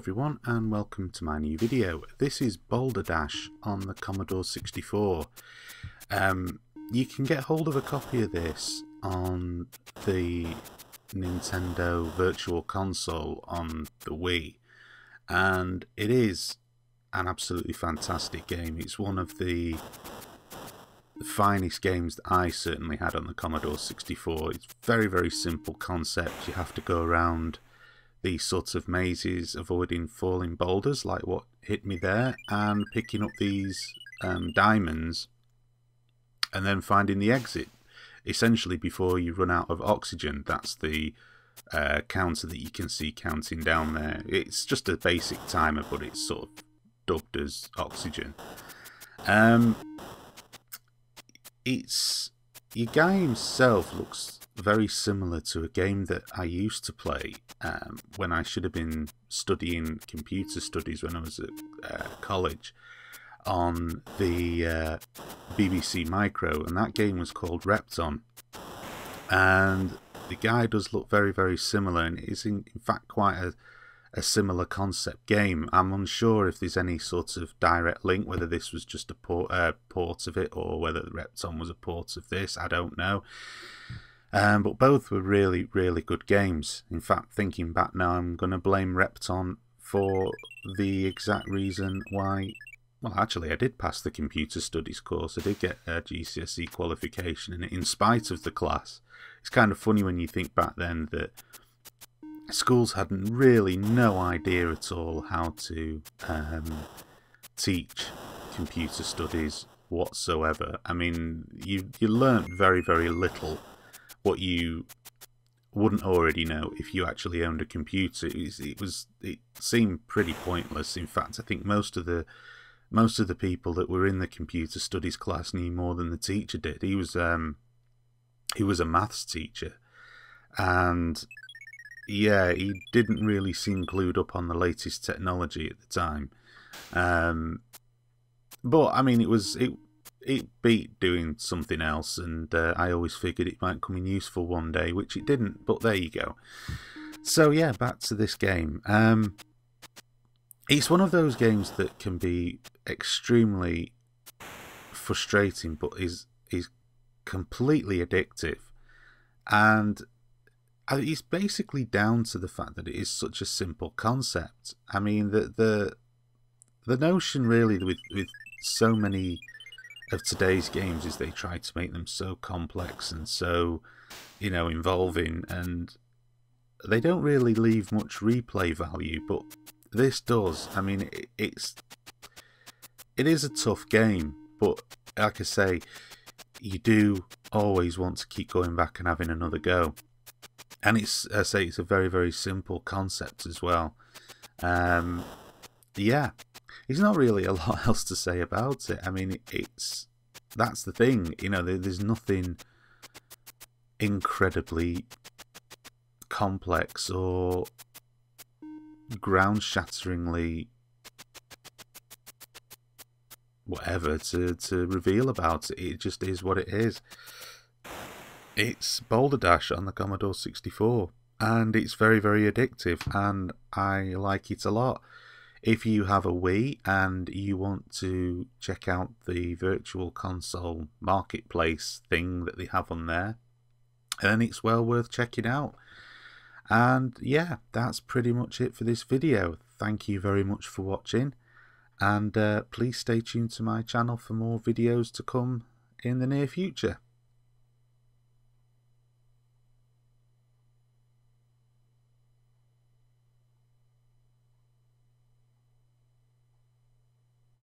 everyone and welcome to my new video. This is Boulder Dash on the Commodore 64. You can get hold of a copy of this on the Nintendo Virtual Console on the Wii, and it is an absolutely fantastic game. It's one of the finest games that I certainly had on the Commodore 64. It's very simple concept. You have to go around these sorts of mazes, avoiding falling boulders like what hit me there, and picking up these diamonds and then finding the exit, essentially before you run out of oxygen. That's the counter that you can see counting down there. It's just a basic timer, but it's sort of dubbed as oxygen. Your guy himself looks very similar to a game that I used to play when I should have been studying computer studies when I was at college on the BBC Micro, and that game was called Repton. And the guy does look very similar, and it is in fact quite a similar concept game. I'm unsure if there's any sort of direct link, whether this was just a port of it or whether Repton was a port of this. I don't know. But both were really good games. In fact, thinking back now, I'm going to blame Repton for the exact reason why. Well, actually, I did pass the computer studies course. I did get a GCSE qualification, and in spite of the class, it's kind of funny when you think back then that schools had really no idea at all how to teach computer studies whatsoever. I mean, you learnt very little what you wouldn't already know if you actually owned a computer. It seemed pretty pointless. In fact, I think most of the people that were in the computer studies class knew more than the teacher did. He was a maths teacher, and yeah, he didn't really seem clued up on the latest technology at the time. But I mean, it beat doing something else, and I always figured it might come in useful one day, which it didn't, but there you go. So yeah, back to this game. It's one of those games that can be extremely frustrating, but is completely addictive, and it's basically down to the fact that it is such a simple concept. I mean, the notion really with so many of today's games is they try to make them so complex and so, involving, and they don't really leave much replay value, but this does. I mean, it is a tough game, but like I say, you do always want to keep going back and having another go. And it's a very simple concept as well. Yeah, there's not really a lot else to say about it. I mean, that's the thing, there's nothing incredibly complex or ground-shatteringly whatever to reveal about it. It just is what it is. It's Boulder Dash on the Commodore 64, and it's very addictive, and I like it a lot. If you have a Wii and you want to check out the Virtual Console Marketplace thing that they have on there, then it's well worth checking out. And yeah, that's pretty much it for this video. Thank you very much for watching, and please stay tuned to my channel for more videos to come in the near future.